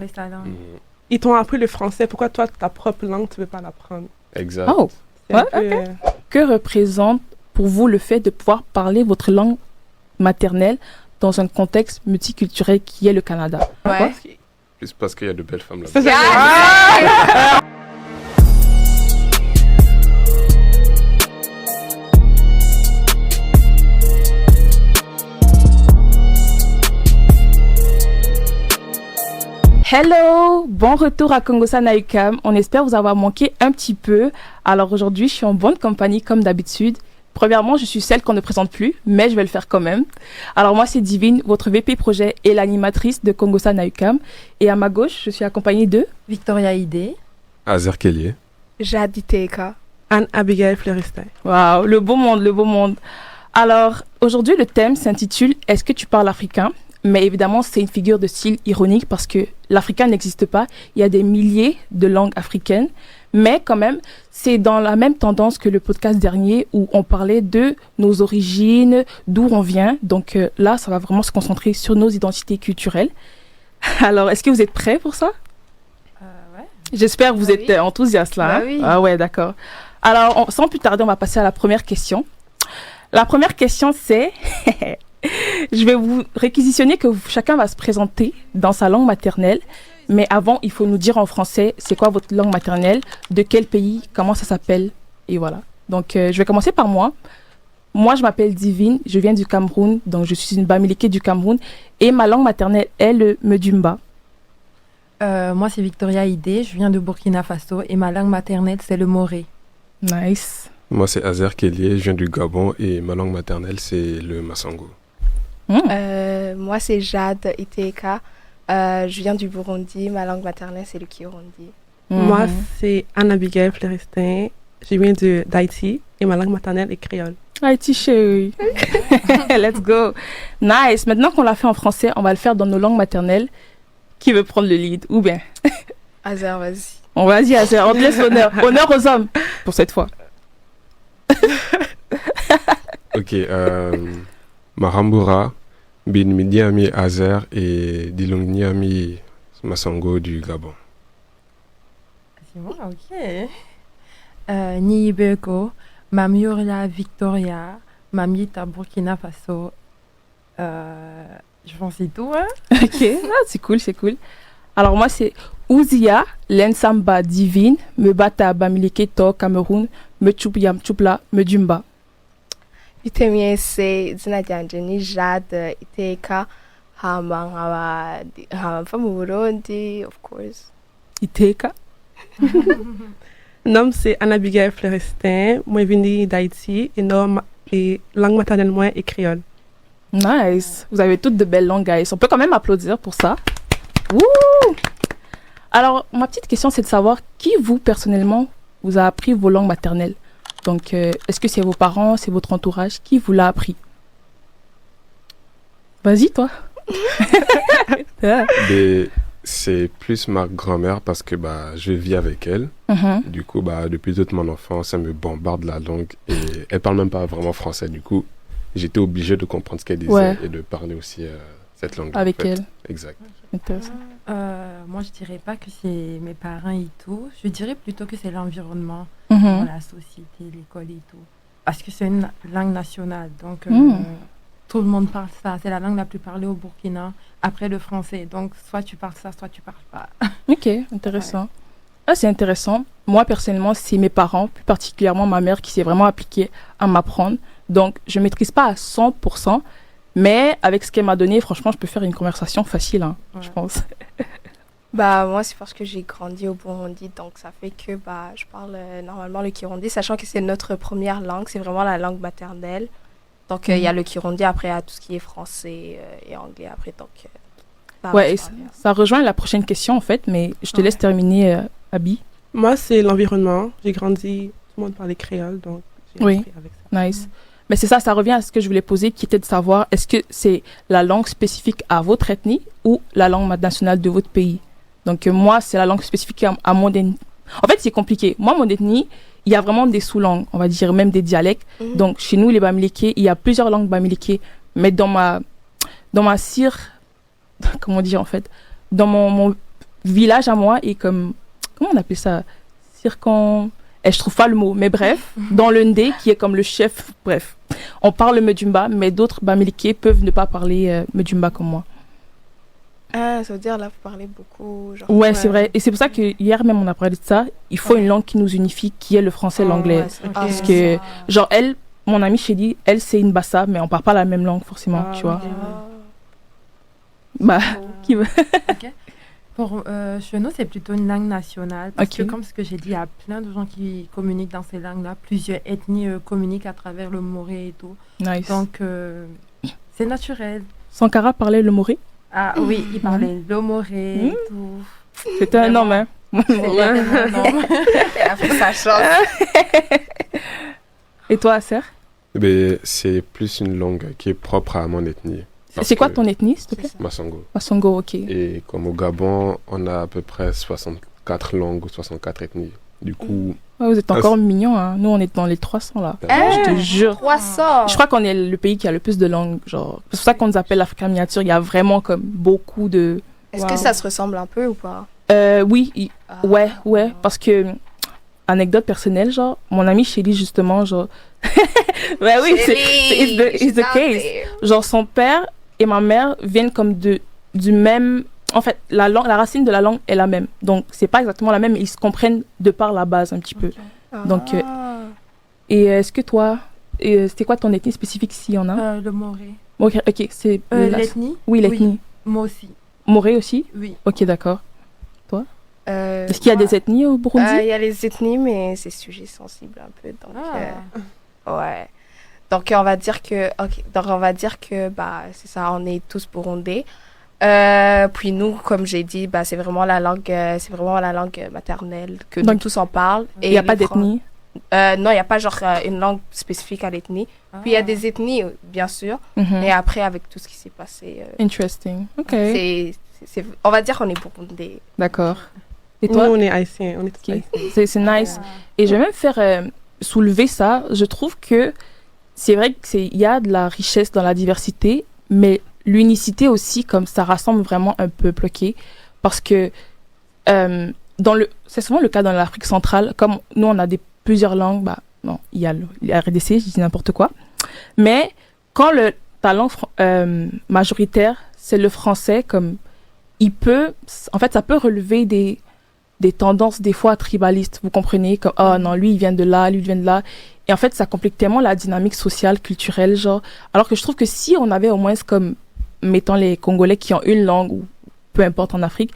Mais ça, là. Ils t'ont appris le français. Pourquoi toi, ta propre langue, tu veux pas l'apprendre? Exact. Oh, C'est un ouais, peu, que représente pour vous le fait de pouvoir parler votre langue maternelle dans un contexte multiculturel qui est le Canada? Ouais. Juste parce qu'il y a de belles femmes Ça, là-bas. Hello, bon retour à Kongosa na UQAM. On espère vous avoir manqué un petit peu. Alors aujourd'hui, je suis en bonne compagnie comme d'habitude. Premièrement, je suis celle qu'on ne présente plus, mais je vais le faire quand même. Alors moi, c'est Divine, votre VP projet et l'animatrice de Kongosa na UQAM. Et à ma gauche, je suis accompagnée de... Victoria Idé. Azer Kelly. Jade Iteka. Anne-Abigail Fleuristin. Waouh, le beau monde, le beau monde. Alors aujourd'hui, le thème s'intitule « Est-ce que tu parles africain ?» Mais évidemment, c'est une figure de style ironique parce que l'africain n'existe pas. Il y a des milliers de langues africaines. Mais quand même, c'est dans la même tendance que le podcast dernier où on parlait de nos origines, d'où on vient. Donc là, ça va vraiment se concentrer sur nos identités culturelles. Alors, est-ce que vous êtes prêts pour ça? Ouais. J'espère que vous êtes enthousiastes là. Bah Hein? oui. Ah ouais, d'accord. Alors, sans plus tarder, on va passer à la première question. La première question, c'est... Je vais vous réquisitionner que chacun va se présenter dans sa langue maternelle. Mais avant, il faut nous dire en français, c'est quoi votre langue maternelle, de quel pays, comment ça s'appelle, et voilà. Donc, je vais commencer par moi. Moi, je m'appelle Divine, je viens du Cameroun, donc je suis une Bamileke du Cameroun, et ma langue maternelle est le Medumba. Moi, c'est Victoria Idé. Je viens de Burkina Faso et ma langue maternelle, c'est le Moré. Nice. Moi, c'est Azer Kelly, je viens du Gabon et ma langue maternelle, c'est le Masango. Moi, c'est Jade Iteka. Je viens du Burundi. Ma langue maternelle, c'est le Kirundi. Moi, c'est Anne-Abigail Fleuristin. Je viens d'Haïti et ma langue maternelle est créole. Haïti chérie. Let's go. Nice. Maintenant qu'on l'a fait en français, on va le faire dans nos langues maternelles. Qui veut prendre le lead? Ou bien Azer, vas-y. on va dire, on te laisse l'honneur. Honneur aux hommes pour cette fois. Ok, Marambura, Bin Midiami Azer et Dilongniami Masango du Gabon. C'est moi, ok. Niyibeko, Mamioria Victoria, Mamita Burkina Faso. Je pense que c'est tout, hein? Ok, c'est cool, c'est cool. Alors moi, c'est Ouzia, Lensamba Divine, Mebata Bamileke To Cameroun, Mechoupiam Choupla, Medumba. Itemie, c'est Zina Dianjeni, Jade Iteka. Hama from Burundi, of course. Iteka. Nom, c'est Anne-Abigail Fleuristin. Moi, je viens d'Haïti et langue maternelle, moi, est créole. Nice. Vous avez toutes de belles langues, guys. On peut quand même applaudir pour ça. Wouh! Alors, ma petite question, c'est de savoir qui, vous, personnellement, vous a appris vos langues maternelles. Donc, est-ce que c'est vos parents, c'est votre entourage? Qui vous l'a appris? Vas-y, toi. Mais c'est plus ma grand-mère parce que je vis avec elle. Mhm. Du coup, depuis toute mon enfance, elle me bombarde la langue et elle parle même pas vraiment français. Du coup, j'étais obligé de comprendre ce qu'elle disait Ouais. et de parler aussi cette langue. Avec elle. Exact. Intéressant. Moi, je dirais pas que c'est mes parents et tout. Je dirais plutôt que c'est l'environnement, Mhm. la société, l'école et tout. Parce que c'est une langue nationale. Donc, tout le monde parle ça. C'est la langue la plus parlée au Burkina, après le français. Donc, soit tu parles ça, soit tu parles pas. Ok, intéressant. Ah, c'est intéressant. Moi, personnellement, c'est mes parents, plus particulièrement ma mère, qui s'est vraiment appliquée à m'apprendre. Donc, je ne maîtrise pas à 100%, mais avec ce qu'elle m'a donné, franchement, je peux faire une conversation facile, hein, Ouais. je pense. Bah, moi, c'est parce que j'ai grandi au Burundi, donc ça fait que je parle normalement le Kirundi, sachant que c'est notre première langue, c'est vraiment la langue maternelle. Donc, il y a le Kirundi, après, il y a tout ce qui est français et anglais après. Donc, Ouais, et je parle bien. ça rejoint la prochaine question, en fait, mais je te laisse terminer, Abby. Moi, c'est l'environnement. J'ai grandi, tout le monde parlait créole, donc j'ai Oui. appris avec ça. Nice. Mais c'est ça revient à ce que je voulais poser, qui était de savoir, est-ce que c'est la langue spécifique à votre ethnie ou la langue nationale de votre pays? Donc, moi, c'est la langue spécifique à mon ethnie. En fait, c'est compliqué. Moi, mon ethnie, il y a vraiment des sous-langues, on va dire même des dialectes. Mhm. Donc, chez nous, les Bamileke, il y a plusieurs langues Bamileke. Mais dans ma cire, comment dire en fait, dans village à moi est comme, comment on appelle ça? Je trouve pas le mot, mais bref, dans le Ndé, qui est comme le chef, bref. On parle Medjumba, mais d'autres Bamileke peuvent ne pas parler Medjumba comme moi. Ah, ça veut dire là, vous parlez beaucoup. Genre, Ouais, c'est vrai. Et c'est pour ça que hier même, on a parlé de ça. Il faut une langue qui nous unifie, qui est le français et l'anglais. Parce que, genre, elle, mon amie Chélie, elle, c'est une Bassa, mais on parle pas la même langue, forcément, tu vois. Bah, qui veut Ok. Pour chez nous, c'est plutôt une langue nationale. Parce que, Ok. comme ce que j'ai dit, il y a plein de gens qui communiquent dans ces langues-là. Plusieurs ethnies communiquent à travers le moré et tout. Nice. Donc, c'est naturel. Sankara parlait le moré. Ah oui, il parlait le moré et tout. C'était un homme, hein. Elle a fait sa chance. Et toi, Asser? Mais c'est plus une langue qui est propre à mon ethnie. C'est quoi que- ton ethnie, s'il te plaît? Massango. Masongo, ok. Et comme au Gabon, on a à peu près 64 langues ou 64 ethnies. Du coup, Ouais, vous êtes encore mignons, hein. Nous, on est dans les 300, là. Hein? Je te jure. 300. Je crois qu'on est le pays qui a le plus de langues, genre. C'est pour ça qu'on nous appelle l'Afrique miniature. Il y a vraiment comme beaucoup de. Est-ce que ça se ressemble un peu ou pas? Oui, ouais, parce que anecdote personnelle, genre, mon ami Chélie, justement, genre. Ouais, oui, it's the case. Genre, son père et ma mère viennent comme du même. En fait, la racine de la langue est la même. Donc, c'est pas exactement la même, mais ils se comprennent de par la base un petit peu. Donc, et est-ce que toi, c'était quoi ton ethnie spécifique s'il y en a? Le moré. Ok, c'est. L'ethnie? Oui, l'ethnie. Moi aussi. Moré aussi? Oui. Ok, d'accord. Est-ce Est-ce qu'il y a des ethnies au Burundi? Il y a les ethnies, mais c'est sujet sensible un peu. Donc, ouais. Donc, on va dire que, bah, c'est ça, on est tous burundais. Puis nous, comme j'ai dit, bah, c'est vraiment la langue maternelle que nous Donc, tous en parlent. Il n'y a pas d'ethnie? Non, il n'y a pas genre une langue spécifique à l'ethnie. Puis il y a des ethnies, bien sûr. Mhm. Et après, avec tout ce qui s'est passé, Interesting. Ok. on va dire qu'on est burundais. D'accord. Et Nous, toi? on est haïtiens. On est tous Ok. haïtiens. C'est nice. Et je vais même faire soulever ça. Je trouve que c'est vrai qu'il y a de la richesse dans la diversité, mais l'unicité aussi, comme ça rassemble vraiment un peuple, ok? Parce que c'est souvent le cas dans l'Afrique centrale, comme nous on a plusieurs langues, bah non, il y a la RDC, je dis n'importe quoi, mais quand ta langue majoritaire, c'est le français, comme en fait, ça peut relever des tendances des fois tribalistes, vous comprenez, comme oh non, lui il vient de là, lui il vient de là, et en fait ça complique tellement la dynamique sociale, culturelle, genre, alors que je trouve que si on avait au moins comme, mettons les Congolais qui ont une langue, ou peu importe en Afrique,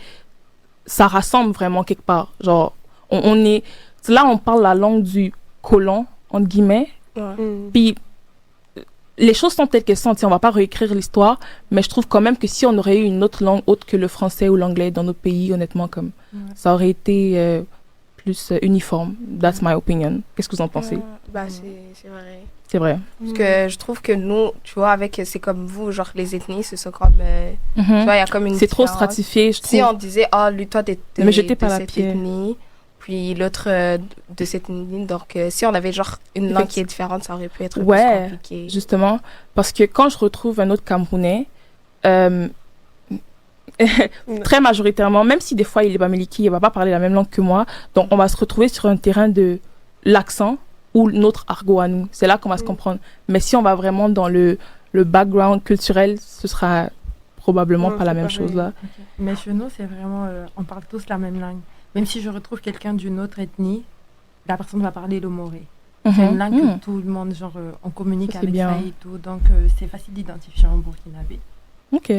ça rassemble vraiment quelque part, genre, là on parle la langue du colon, entre guillemets, puis les choses sont telles qu'elles sont, on va pas réécrire l'histoire, mais je trouve quand même que si on aurait eu une autre langue autre que le français ou l'anglais dans notre pays, honnêtement, comme ça aurait été plus uniforme. That's my opinion. Qu'est-ce que vous en pensez? Bah, c'est vrai. C'est vrai. Parce que je trouve que nous, tu vois, c'est comme vous, genre les ethnies, c'est comme, tu vois, il y a comme une C'est trop différence. stratifié, je trouve. Si on disait, lui, toi, t'es Ne me jetez pas de la cette pierre. ethnie, puis l'autre de cette ethnie, donc si on avait genre une langue qui est différente, ça aurait pu être plus compliqué. Justement, parce que quand je retrouve un autre Camerounais, très majoritairement, même si des fois il est bamiliki, il va pas parler la même langue que moi, donc on va se retrouver sur un terrain de l'accent ou notre argot à nous. C'est là qu'on va se comprendre. Mais si on va vraiment dans le background culturel, ce sera probablement pas la même chose là. Okay. Mais chez nous, c'est vraiment, on parle tous la même langue. Même si je retrouve quelqu'un d'une autre ethnie, la personne va parler le moré. C'est une langue que tout le monde, genre, on communique avec ça et tout. Donc, c'est facile d'identifier en burkinabé. Ok.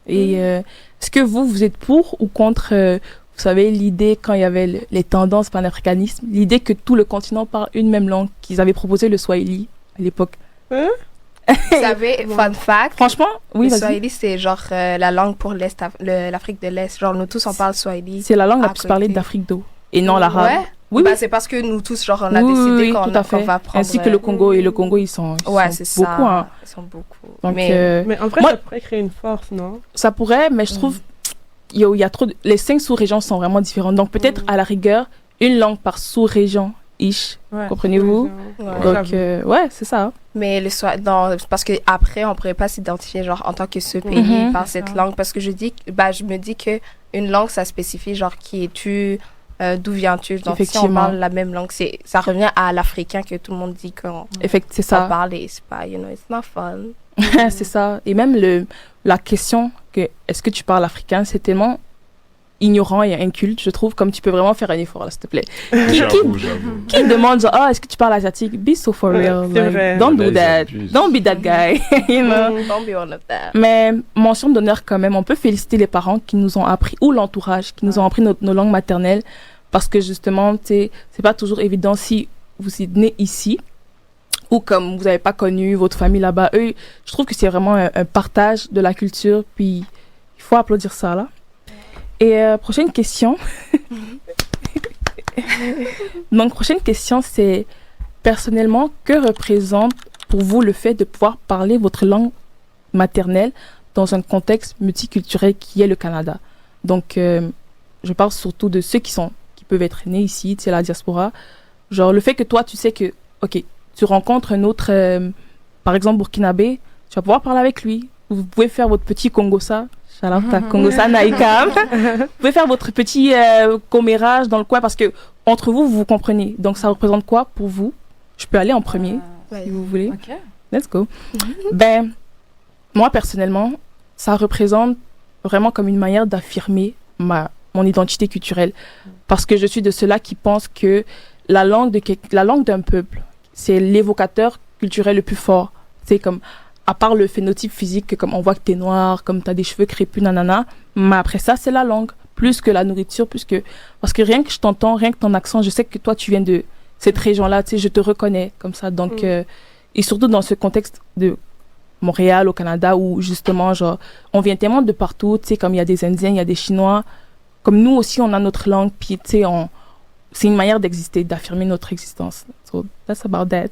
Et est-ce que vous êtes pour ou contre, vous savez, l'idée quand il y avait les tendances panafricanisme, l'idée que tout le continent parle une même langue, qu'ils avaient proposé le Swahili à l'époque? Vous savez, fun fact. Franchement, oui, le Swahili, c'est genre la langue pour l'Afrique de l'Est. Genre, nous tous, on parle Swahili. C'est la langue la plus parlée d'Afrique d'eau. Et non l'arabe. Ouais. Oui, bah, c'est parce que nous tous, genre, on a décidé qu'on va prendre... Ainsi que le Congo. Et le Congo, ils sont beaucoup. Hein. Ils sont beaucoup. Donc, mais en vrai, ça pourrait créer une force, non? Ça pourrait, mais je trouve il y a trop les 5 sous-régions sont vraiment différentes. Donc, peut-être, à la rigueur, une langue par sous-région, comprenez-vous? Donc, c'est ça. Mais parce que après on pourrait pas s'identifier genre en tant que ce pays par cette langue, parce que je me dis que une langue, ça spécifie genre qui es-tu, d'où viens-tu. Donc si on parle la même langue, ça revient à l'africain que tout le monde dit quand c'est ça. on parle et c'est pas, it's not fun. C'est ça. Et même la question que est-ce que tu parles africain, c'est tellement ignorant et inculte, je trouve, comme tu peux vraiment faire un effort, là, s'il te plaît. J'avoue. Qui demande genre, est-ce que tu parles asiatique? Be so for real. Like, don't do that. Don't be that guy. You know? Don't be one of that. Mais mention d'honneur quand même, on peut féliciter les parents qui nous ont appris, ou l'entourage, qui nous ont appris nos langues maternelles, parce que justement, c'est pas toujours évident si vous êtes né ici, ou comme vous n'avez pas connu votre famille là-bas. Eux, je trouve que c'est vraiment un partage de la culture, puis il faut applaudir ça, là. Et prochaine question. Donc, prochaine question, c'est personnellement, que représente pour vous le fait de pouvoir parler votre langue maternelle dans un contexte multiculturel qui est le Canada? Donc, je parle surtout de ceux qui peuvent être nés ici, c'est la diaspora. Genre, le fait que toi, tu sais que, ok, tu rencontres un autre, par exemple, burkinabé, tu vas pouvoir parler avec lui. Vous pouvez faire votre petit Congosa. Congosa Naïkam. Vous pouvez faire votre petit commérage dans le coin parce que entre vous, vous comprenez. Donc, ça représente quoi pour vous? Je peux aller en premier, si vous voulez. Ok. Let's go. Ben, moi, personnellement, ça représente vraiment comme une manière d'affirmer mon identité culturelle. Parce que je suis de ceux-là qui pensent que la langue d'un peuple, c'est l'évocateur culturel le plus fort. C'est comme... à part le phénotype physique, comme on voit que t'es noir, comme t'as des cheveux crépus, nanana. Mais après ça, c'est la langue. Plus que la nourriture, parce que rien que je t'entends, rien que ton accent, je sais que toi, tu viens de cette région-là, tu sais, je te reconnais comme ça. Donc, et surtout dans ce contexte de Montréal, au Canada, où justement, genre, on vient tellement de partout, tu sais, comme il y a des Indiens, il y a des Chinois. Comme nous aussi, on a notre langue, puis, tu sais, c'est une manière d'exister, d'affirmer notre existence. So, that's about that.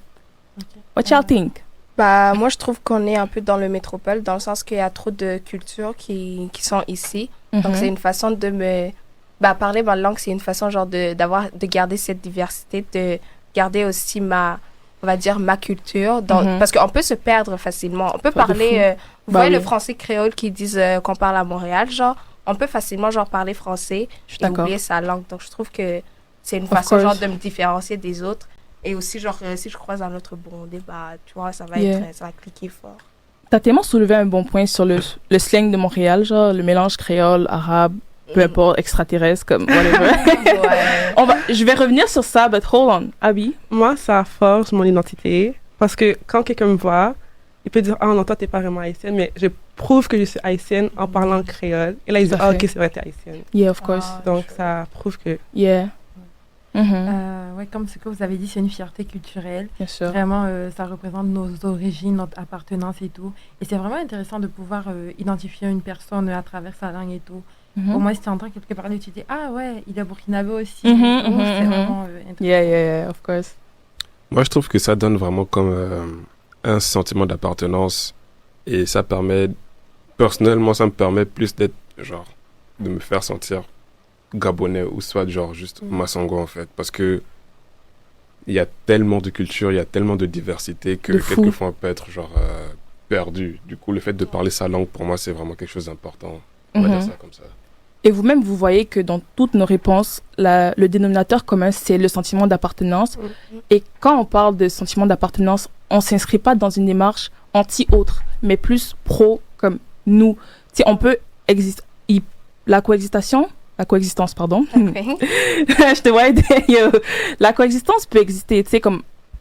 Okay. What y'all think? Bah, moi, je trouve qu'on est un peu dans le métropole, dans le sens qu'il y a trop de cultures qui sont ici. Donc, c'est une façon de parler ma langue, c'est une façon, genre, de garder cette diversité, de garder aussi on va dire, ma culture. Parce qu'on peut se perdre facilement. On peut parler, vous voyez le français créole qui disent qu'on parle à Montréal, genre, on peut facilement, genre, parler français et oublier sa langue. Donc, je trouve que c'est une façon, genre, de me différencier des autres. Et aussi, genre, si je croise un autre Burundais, tu vois, ça va cliquer fort. T'as tellement soulevé un bon point sur le slang de Montréal, genre, le mélange créole, arabe, peu importe, extraterrestre, comme whatever. Je vais revenir sur ça, but hold on. Abby? Moi, ça forge mon identité. Parce que quand quelqu'un me voit, il peut dire, non, toi, t'es pas vraiment haïtienne, mais je prouve que je suis haïtienne en parlant créole. Et là, il dit, ok, c'est vrai, t'es haïtienne. Yeah, of course. Donc, ça prouve que... Yeah. Ouais, comme ce que vous avez dit, c'est une fierté culturelle. Bien sûr. Vraiment, ça représente nos origines, notre appartenance et tout. Et c'est vraiment intéressant de pouvoir identifier une personne à travers sa langue et tout. Au moins, si tu entends quelqu'un parler, tu te dis, ah ouais, il est burkinabé aussi. C'est vraiment intéressant. Yeah, of course. Moi, je trouve que ça donne vraiment comme un sentiment d'appartenance. Et ça permet, personnellement, ça me permet plus d'être, genre, de me faire sentir gabonais ou soit genre juste Massango en fait, parce que il y a tellement de culture, il y a tellement de diversité que quelquefois on peut être genre perdu. Du coup, le fait de parler sa langue pour moi c'est vraiment quelque chose d'important. On va dire ça comme ça. Et vous-même vous voyez que dans toutes nos réponses, le dénominateur commun c'est le sentiment d'appartenance. Et quand on parle de sentiment d'appartenance, on s'inscrit pas dans une démarche anti-autre, mais plus pro comme nous. Tu sais, on peut exister la coexistence, pardon. Je te vois aider. La coexistence peut exister, tu sais,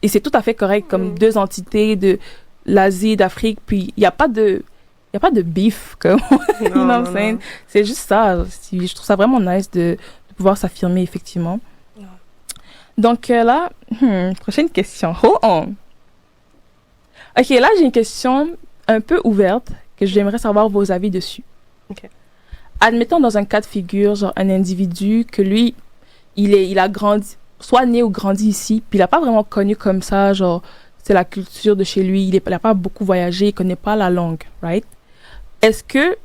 et c'est tout à fait correct, comme deux entités de l'Asie, d'Afrique, puis il n'y a pas de beef, comme, non. C'est juste ça. Je trouve ça vraiment nice de pouvoir s'affirmer, effectivement. Non. Donc là, prochaine question. Hold on. Ok, là, j'ai une question un peu ouverte que j'aimerais savoir vos avis dessus. Ok. Admettons dans un cas de figure, genre un individu que lui, il a grandi, soit né ou grandi ici, puis il n'a pas vraiment connu comme ça, genre c'est la culture de chez lui, il n'a pas beaucoup voyagé, il ne connaît pas la langue, right? Est-ce que,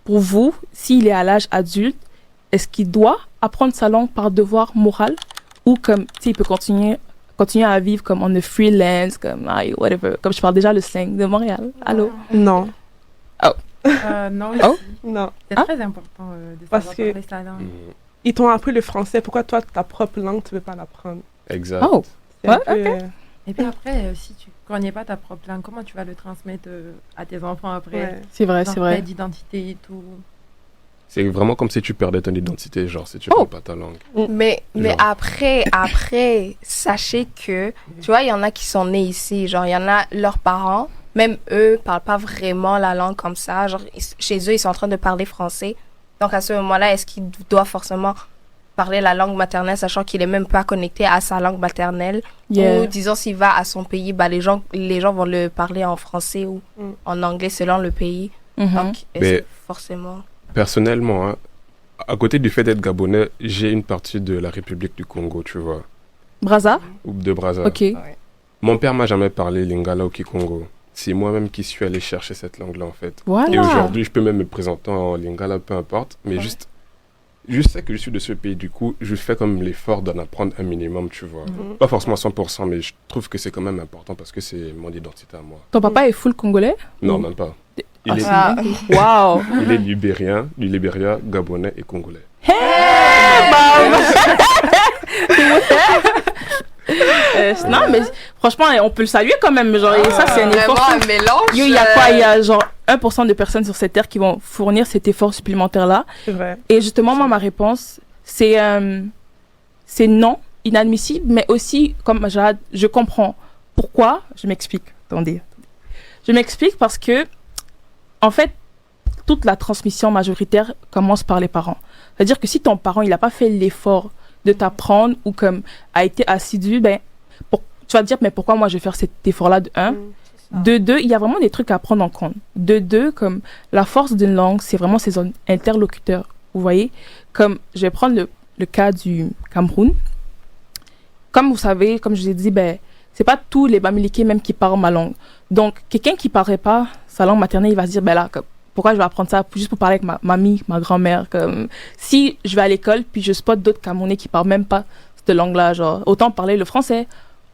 pour vous, s'il est à l'âge adulte, est-ce qu'il doit apprendre sa langue par devoir moral? Ou comme, tu sais, il peut continuer à vivre comme on a freelance, comme whatever, comme je parle déjà le slang de Montréal. Allô? Non. Oh. Non, Oh. Non. c'est Ah. très important de Parce savoir que- parler sa langue. Ils t'ont appris le français. Pourquoi toi, ta propre langue, tu veux pas l'apprendre? Exact. Oh, C'est un Ouais, peu, Et puis après, si tu connais pas ta propre langue, comment tu vas le transmettre à tes enfants après? ouais. c'est vrai, Leur c'est vrai. tête d'identité et tout. C'est vraiment comme si tu perdais ton identité, genre, si tu Oh. parles pas ta langue. Mais Genre. après, sachez que, tu vois, il y en a qui sont nés ici. Genre, il y en a, leurs parents, même eux, parlent pas vraiment la langue comme ça. Genre, chez eux, ils sont en train de parler français. Donc, à ce moment-là, est-ce qu'ils doivent forcément parler la langue maternelle, sachant qu'il est même pas connecté à sa langue maternelle? Yeah. Ou, disons, s'il va à son pays, bah, les gens vont le parler en français ou en anglais selon le pays. Mhm. Donc, est-ce Mais- que forcément... Personnellement, hein, à côté du fait d'être gabonais, j'ai une partie de la République du Congo, tu vois, Brazza? ou de Brazza. Ok. Mon père m'a jamais parlé lingala ou kikongo. C'est moi-même qui suis allé chercher cette langue-là, en fait. Et Voilà. aujourd'hui, je peux même me présenter en lingala, peu importe, mais juste, je sais que je suis de ce pays, du coup, je fais comme l'effort d'en apprendre un minimum, tu vois. Pas forcément 100%, mais je trouve que c'est quand même important parce que c'est mon identité à moi. Ton papa est full congolais? Non, Ou- même pas. Ah, Il est, c'est Ah. dingue. Waouh. il est libérien, du Libéria, gabonais et congolais. Non, mais franchement, on peut le saluer quand même. Genre, et ça, c'est un effort. Vraiment un mélange. Yo, il y a quoi? Il y a genre 1% de personnes sur cette terre qui vont fournir cet effort supplémentaire-là. C'est vrai. Et justement, moi, ma réponse, c'est non, inadmissible, mais aussi, comme Jade, je comprends. Pourquoi? Je m'explique. Attendez. Je m'explique parce que, en fait, toute la transmission majoritaire commence par les parents. C'est-à-dire que si ton parent, il n'a pas fait l'effort de t'apprendre ou comme a été assidu, ben, tu vas te dire, mais pourquoi moi je vais faire cet effort-là de 1? De 2, il y a vraiment des trucs à prendre en compte. De 2, comme la force d'une langue, c'est vraiment ses interlocuteurs. Vous voyez? Comme, je vais prendre le cas du Cameroun. Comme vous savez, comme je vous ai dit, ben, c'est pas tous les Bamileke même qui parlent ma langue. Donc, quelqu'un qui parlerait pas sa langue maternelle, il va se dire, ben là, comme, pourquoi je vais apprendre ça juste pour parler avec ma mamie, ma grand-mère, comme, si je vais à l'école, puis je spot d'autres Camerounais qui parlent même pas cette langue-là, genre, autant parler le français.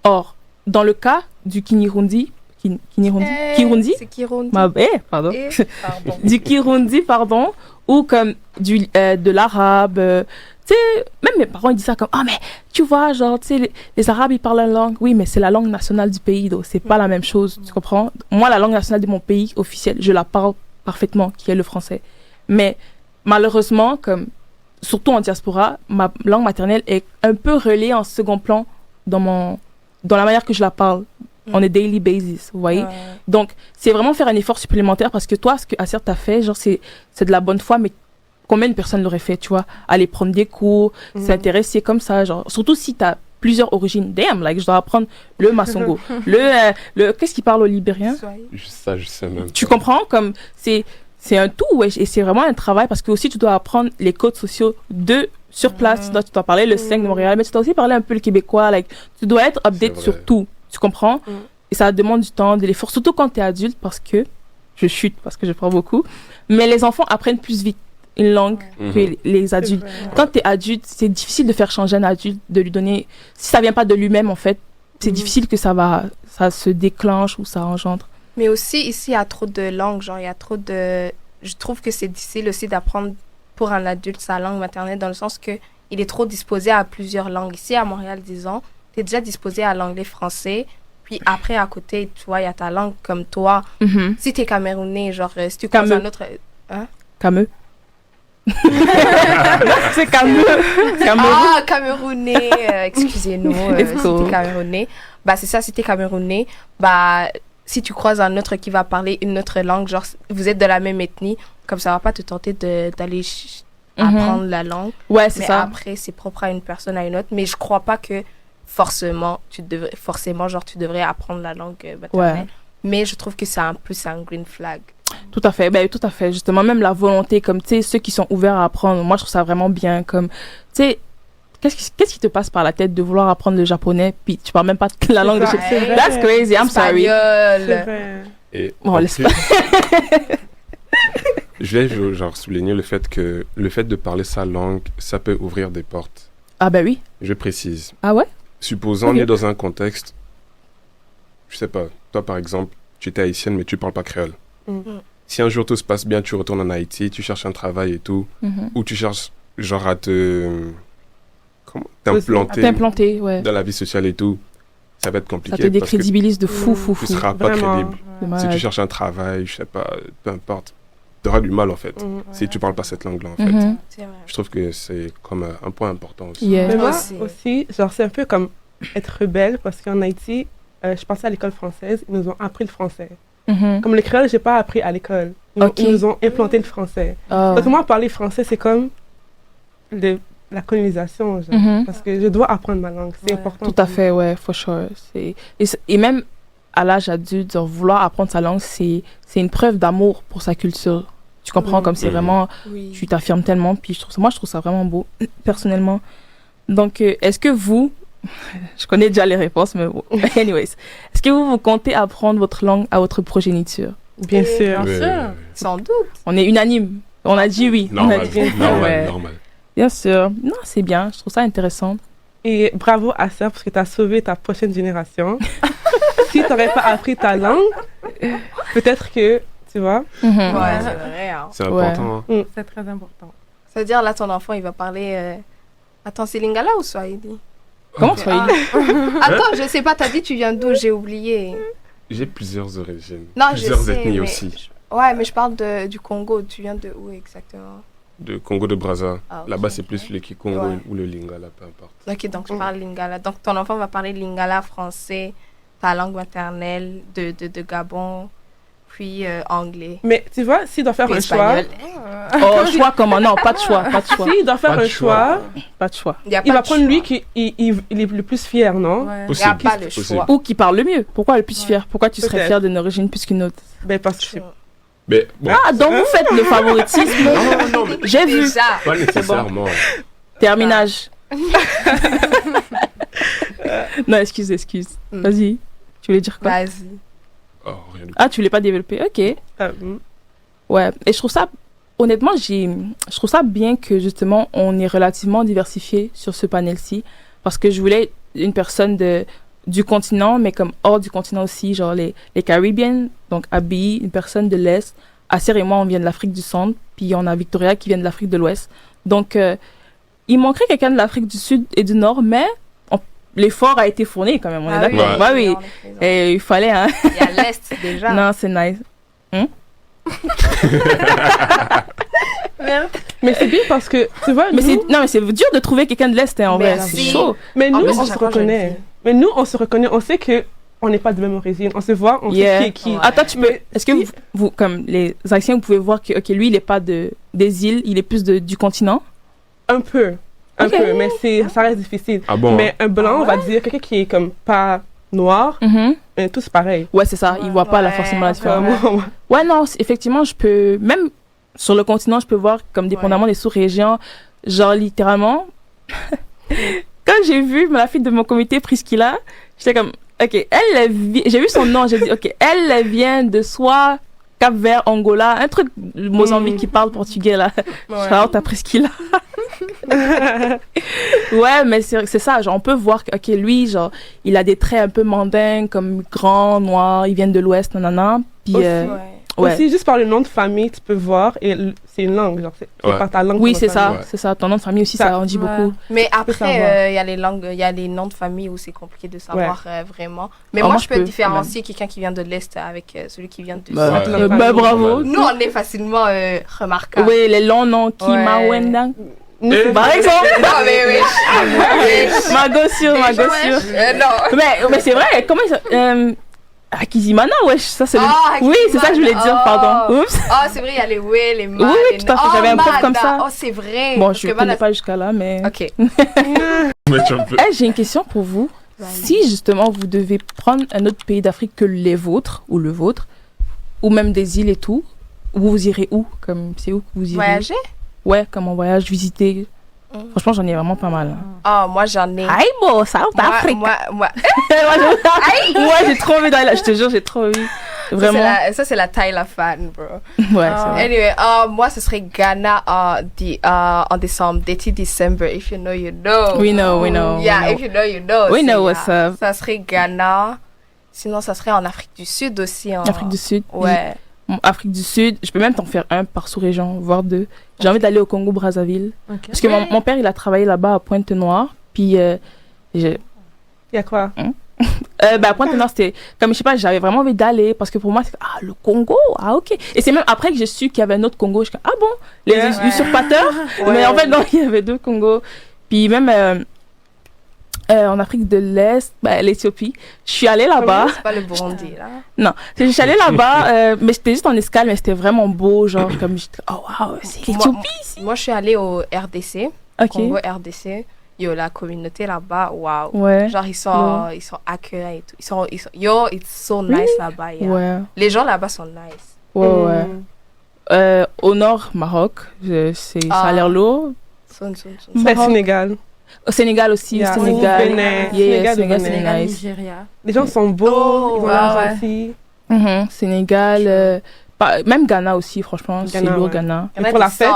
Or, dans le cas du Kirundi, Kirundi, C'est Kirundi. pardon. Pardon. Du Kirundi, pardon, ou comme de l'arabe. Tu sais, même mes parents, ils disent ça comme, ah, mais tu vois, genre, tu sais, les Arabes, ils parlent la langue. Oui, mais c'est la langue nationale du pays, donc c'est pas la même chose, tu comprends? Moi, la langue nationale de mon pays officielle, je la parle parfaitement, qui est le français. Mais malheureusement, comme, surtout en diaspora, ma langue maternelle est un peu relayée en second plan dans la manière que je la parle. On a daily basis, vous voyez? Donc, c'est vraiment faire un effort supplémentaire parce que toi, ce que Acer t'a fait, genre, c'est de la bonne foi, mais combien de personnes l'auraient fait, tu vois? Aller prendre des cours, s'intéresser comme ça, genre, surtout si t'as plusieurs origines. Damn, like, je dois apprendre le Masongo, qu'est-ce qu'il parle au libérien? Ça, je sais même. Tu comprends? Comme, c'est un tout, ouais, et c'est vraiment un travail parce que aussi, tu dois apprendre les codes sociaux sur place. Tu dois parler le slang de Montréal, mais tu dois aussi parler un peu le québécois, like, tu dois être update sur tout. Tu comprends? Et ça demande du temps, de l'effort, surtout quand tu es adulte, parce que je chute, parce que je prends beaucoup. Mais les enfants apprennent plus vite une langue que les adultes. Quand tu es adulte, c'est difficile de faire changer un adulte, de lui donner... Si ça vient pas de lui-même, en fait, c'est difficile que ça se déclenche ou ça engendre. Mais aussi, ici, il y a trop de langues, genre, il y a trop de... Je trouve que c'est difficile aussi d'apprendre pour un adulte sa langue maternelle, dans le sens que il est trop disposé à plusieurs langues. Ici, à Montréal, disons, tu es déjà disposé à l'anglais-français, puis après, à côté, tu vois, il y a ta langue comme toi. Si tu es camerounais, genre, si tu croises un autre... Hein? Cameux. C'est Cameux. Ah, camerounais, excusez-nous, si t'es camerounais. Bah, c'est ça, si t'es camerounais, bah, si tu croises un autre qui va parler une autre langue, genre, vous êtes de la même ethnie, comme ça va pas te tenter d'aller apprendre la langue. Ouais, c'est mais ça. après, c'est propre à une personne, à une autre. Mais je crois pas que forcément, tu devrais apprendre la langue maternelle. Ouais. Mais je trouve que c'est un green flag. Tout à fait, ben tout à fait. Justement, même la volonté, comme tu sais, ceux qui sont ouverts à apprendre, moi je trouve ça vraiment bien. Comme, tu sais, qu'est-ce qui te passe par la tête de vouloir apprendre le japonais, puis tu parles même pas la langue de chez vrai. That's crazy, I'm sorry. C'est vrai. Et Bon, en laisse plus, je vais genre souligner le fait de parler sa langue, ça peut ouvrir des portes. Ah ben oui. Je précise. Ah ouais? Supposons on est dans un contexte, je sais pas, toi par exemple, tu étais haïtienne mais tu parles pas créole. si un jour tout se passe bien, tu retournes en Haïti, tu cherches un travail et tout, ou tu cherches genre à t'implanter dans la vie sociale et tout, ça va être compliqué. Ça te décrédibilise de fou. Tu ne seras pas crédible. Si tu cherches un travail, je sais pas, peu importe, tu auras du mal en fait, si tu parles pas cette langue-là en fait. Je trouve que c'est comme un point important aussi. Mais moi aussi, genre c'est un peu comme être rebelle parce qu'en Haïti, je pensais à l'école française, ils nous ont appris le français. Comme le créole, j'ai pas appris à l'école. Ils nous ont implanté le français. Donc moi, parler français, c'est comme la colonisation, genre, parce que je dois apprendre ma langue, c'est important. Tout à fait, ouais, for sure. Et même à l'âge adulte, genre, vouloir apprendre sa langue, c'est une preuve d'amour pour sa culture. Tu comprends, comme c'est vraiment, tu t'affirmes tellement, puis je trouve ça vraiment beau, personnellement. Donc, est-ce que vous, je connais déjà les réponses, mais bon, anyways, est-ce que vous comptez apprendre votre langue à votre progéniture? Bien sûr. Sans doute. On est unanime. On a dit oui. Normal. Bien sûr. Non, c'est bien. Je trouve ça intéressant. Et bravo à ça, parce que tu as sauvé ta prochaine génération. Si tu n'aurais pas appris ta langue, peut-être que, tu vois. Ouais, c'est vrai. Hein. C'est important. Ouais. C'est très important. Ça veut dire, là, ton enfant, il va parler... Attends, c'est Lingala ou Swahili? Comment Swahili? Attends, je sais pas, t'as dit tu viens d'où? J'ai oublié. J'ai plusieurs origines. Non, plusieurs ethnies aussi. Ouais, mais je parle du Congo. Tu viens de où exactement? De Congo de Brazza. Ah, okay. Là-bas, c'est plus le Kikongo ou le Lingala, peu importe. Ok, donc je parle Lingala. Donc ton enfant va parler Lingala, français, ta langue maternelle de Gabon, puis anglais. Mais tu vois, s'il doit faire un choix... choix comment? Non, pas de choix. S'il doit faire un choix, pas de choix. Il va prendre lui qui il est le plus fier, non? Il n'y a pas le choix. Ou qui parle le mieux. Pourquoi le plus fier? Pourquoi tu serais fier d'une origine plus qu'une autre? Ben parce que mais, bon. Ah, donc vous faites le favoritisme. Non, mais j'ai vu. Pas nécessairement. Bon. Terminage. Non, excuse. Vas-y. Tu voulais dire quoi? Vas-y. Oh, rien du tout. Ah, tu voulais pas développer? Ok. Ouais. Et je trouve ça, honnêtement, je trouve ça bien que justement on est relativement diversifié sur ce panel-ci, parce que je voulais une personne du continent, mais comme hors du continent aussi, genre les Caribbean, donc Abby, une personne de l'Est. Asser et moi, on vient de l'Afrique du Centre, puis on a Victoria qui vient de l'Afrique de l'Ouest. Donc, il manquerait quelqu'un de l'Afrique du Sud et du Nord, mais l'effort a été fourni quand même, on est d'accord? Bah oui. Et il fallait, hein. Il y a l'Est déjà. Non, c'est nice. Merde. Mais c'est bien parce que, tu vois, mais c'est dur de trouver quelqu'un de l'Est, hein, en vrai, c'est chaud. Mais nous, on se reconnaît. On sait que on n'est pas de même origine. On se voit, on sait qui est qui. Attends, est-ce que vous, comme les Haïtiens, vous pouvez voir que, ok, lui, il n'est pas des îles, il est plus du continent? Un peu, mais ça reste difficile. Ah bon? Mais un blanc, on va dire, quelqu'un qui est comme pas noir, tous pareil. Ouais, c'est ça, il voit pas forcément la différence. Ouais, non, effectivement, je peux, même sur le continent, je peux voir, comme dépendamment des sous-régions, genre littéralement, quand j'ai vu la fille de mon comité, Priscilla, j'étais comme, ok, j'ai vu son nom, j'ai dit, ok, elle vient de soit Cap-Vert, Angola, un truc Mozambique qui parle portugais, là. Genre, t'as Priscilla. Ouais, mais c'est ça, genre, on peut voir que, ok, lui, genre, il a des traits un peu mandingues, comme grand, noir, il vient de l'Ouest, nanana, puis... Aussi, juste par le nom de famille, tu peux voir, et c'est une langue, genre, c'est par ta langue. Oui, c'est ça, ton nom de famille aussi, ça en dit beaucoup. Mais après, il y a les langues, il y a les noms de famille où c'est compliqué de savoir vraiment. Mais moi, je peux différencier quelqu'un qui vient de l'Est avec celui qui vient de Sud. Bravo. Nous, on est facilement remarquables. Oui, les longs noms, Kimawendang. Par exemple. Non, mais oui. Ma gossure. Non. Mais c'est vrai, comment ça... Akizimana, wesh, ça c'est oui, c'est ça que je voulais dire, pardon. Oups. C'est vrai, il y a les les ma. Oui, tout à fait, j'avais un prof comme ça. C'est vrai. Bon, je ne connais pas jusqu'à là, mais... Ok. J'ai une question pour vous. Si, justement, vous devez prendre un autre pays d'Afrique que les vôtres, ou le vôtre, ou même des îles et tout, vous irez où? C'est où que vous irez? Voyager? Ouais, comme en voyage, visiter. Franchement, j'en ai vraiment pas mal. Moi, j'en ai. Aïe, bon, South Africa. Moi, j'ai trop envie d'aller là. Je te jure, j'ai trop envie. Vraiment. Ça, c'est la Tyla fan, bro. Ouais, c'est vrai. Anyway, moi, ce serait Ghana en décembre, 18 décembre. If you know, you know. We know. Yeah, if you know, you know. We know what's up. Ça serait Ghana. Sinon, ça serait en Afrique du Sud aussi. Afrique du Sud. Ouais. Afrique du Sud, je peux même t'en faire un par sous-région, voire 2. J'ai envie d'aller au Congo-Brazzaville. Parce que mon père, il a travaillé là-bas à Pointe-Noire. Puis, il y a quoi? À Pointe-Noire, c'était comme, je sais pas, j'avais vraiment envie d'aller parce que pour moi, c'était, le Congo, ok. Et c'est même après que j'ai su qu'il y avait un autre Congo. Je suis comme, bon, les usurpateurs. Mais en fait, non, il y avait 2 Congos. Puis même en Afrique de l'Est, l'Éthiopie, je suis allée là-bas. C'est pas le Burundi, là? Non, je suis allée là-bas, mais c'était juste en escale, mais c'était vraiment beau, genre, comme j'étais, c'est l'Éthiopie ici. Moi, je suis allée au RDC, Congo RDC. Yo, la communauté là-bas, waouh. Ouais. Genre, ils sont accueillants et tout. Yo, it's so nice là-bas. Yeah. Ouais. Les gens là-bas sont nice. Ouais. Au nord, Maroc, ça a l'air lourd. Sénégal. Au Sénégal aussi, Sénégal. Sénégal, Nigeria. Les gens sont beaux, ils ont l'air gentils. Sénégal, même Ghana aussi, franchement, c'est lourd, Ghana. Et pour la fête.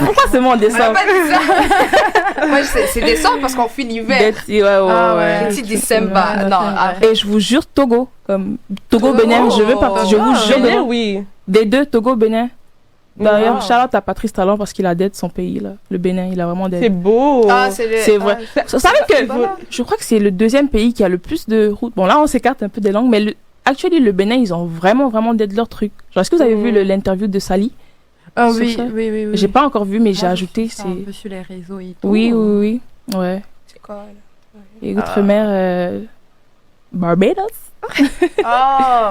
Pourquoi c'est moi en décembre? Moi, c'est décembre parce qu'on fuit l'hiver. Petit décembre. Et je vous jure, Togo, Bénin, je veux partir. Je vous jure, Bénin, oui. Des 2, Togo, Bénin. D'ailleurs, shout-out à Patrice Talon parce qu'il a d'aide son pays, là. Le Bénin, il a vraiment d'aide. C'est beau. C'est vrai. Vous savez que je crois que c'est le 2e pays qui a le plus de routes. Bon, là, on s'écarte un peu des langues, mais actuellement, le Bénin, ils ont vraiment d'aide leur truc. Genre, est-ce que vous avez vu l'interview de Sally? Oui. J'ai pas encore vu, mais j'ai ajouté. C'est un peu sur les réseaux et tout. Oui. Ouais. C'est quoi? Et outre-mer, Barbados.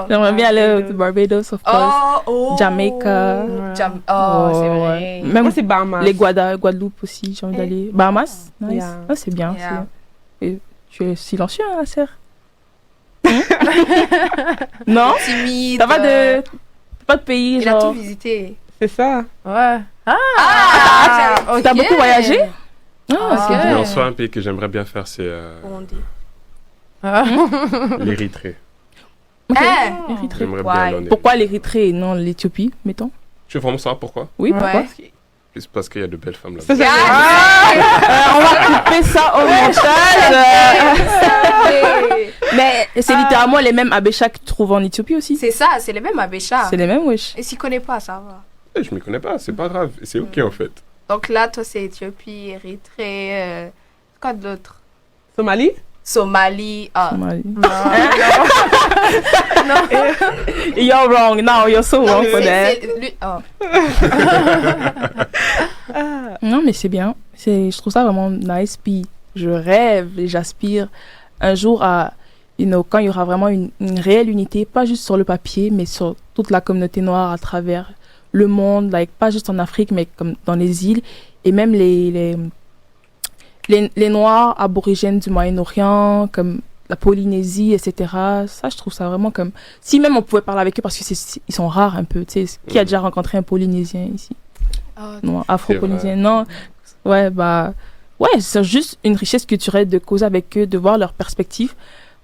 J'aimerais bien aller au Barbados, of course. Jamaica. C'est vrai. Même moi, c'est Bahamas. Les Guadeloupe aussi, j'ai envie d'aller. Bahamas? Nice. C'est bien. Et tu es silencieux, hein, sœur? Non? Timide. T'as pas de pays, Il a tout visité. C'est ça. Ouais. T'as beaucoup voyagé? C'est bien. En soi, un pays que j'aimerais bien faire, c'est l'Érythrée. Érythrée. J'aimerais bien aller. Pourquoi l'Érythrée et non l'Éthiopie, mettons? Tu veux vraiment savoir pourquoi? Oui, pourquoi? Juste parce qu'il y a de belles femmes là-bas. On va couper ça au montage. Mais c'est littéralement les mêmes abéchas que tu trouves en Éthiopie aussi. C'est ça, c'est les mêmes abéchas. C'est les mêmes, wesh. Et s'ils ne connaissent pas, ça va. Je m'y connais pas, c'est pas grave. C'est ok en fait. Donc là, toi, c'est Éthiopie, Érythrée, quoi d'autre? Somalie. Somalie. Non. You're wrong. No, you're so wrong for that. Non, mais c'est bien. Je trouve ça vraiment nice. Puis je rêve et j'aspire un jour à, quand il y aura vraiment une réelle unité, pas juste sur le papier, mais sur toute la communauté noire à travers le monde, pas juste en Afrique, mais comme dans les îles, et même les Noirs aborigènes du Moyen-Orient, comme la Polynésie, etc. Ça, je trouve ça vraiment comme... Si même on pouvait parler avec eux, parce que ils sont rares un peu, tu sais. Qui a déjà rencontré un Polynésien ici? Non, Afro-Polynésien, non. Ouais, c'est juste une richesse culturelle de causer avec eux, de voir leur perspective.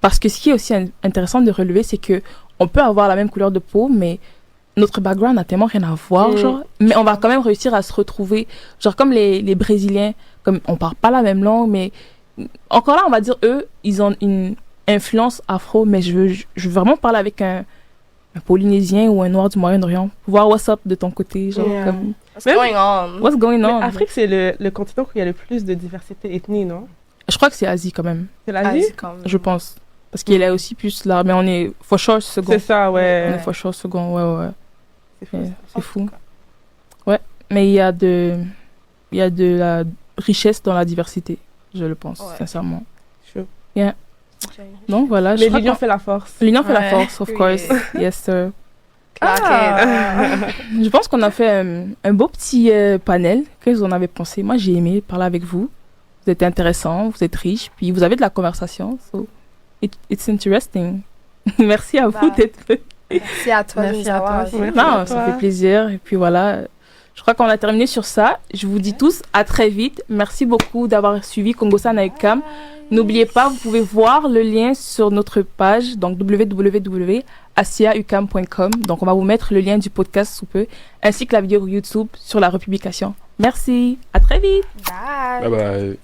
Parce que ce qui est aussi intéressant de relever, c'est que on peut avoir la même couleur de peau, mais notre background n'a tellement rien à voir, genre. Mais on va quand même réussir à se retrouver. Genre, comme les Brésiliens, comme on parle pas la même langue, mais encore là, on va dire, eux, ils ont une influence afro, mais je veux vraiment parler avec un Polynésien ou un Noir du Moyen-Orient, pour voir what's up de ton côté, genre, comme... What's going on? L'Afrique, c'est le continent où il y a le plus de diversité ethnique, non? Je crois que c'est Asie, quand même. C'est l'Asie? Je pense. Parce qu'il est aussi plus là, mais on est for sure second. C'est ça, ouais. On est for sure second, ouais. C'est fou. Cas. Ouais, mais il y a de la richesse dans la diversité, je le pense, sincèrement. Sure. Yeah. Donc voilà. Mais l'union fait la force. L'union fait la force, of course. Yes, sir. Je pense qu'on a fait un beau petit panel. Qu'est-ce que vous en avez pensé? Moi, j'ai aimé parler avec vous. Vous êtes intéressant, vous êtes riche, puis vous avez de la conversation. So it's interesting. Merci à vous d'être venus. Merci à toi. Merci à toi. Non, ça fait plaisir. Et puis voilà. Je crois qu'on a terminé sur ça. Je vous dis tous à très vite. Merci beaucoup d'avoir suivi Congosan à UQAM. N'oubliez pas, vous pouvez voir le lien sur notre page, donc www.asiauqam.com. Donc on va vous mettre le lien du podcast sous peu, ainsi que la vidéo YouTube sur la republication. Merci, à très vite. Bye. Bye bye.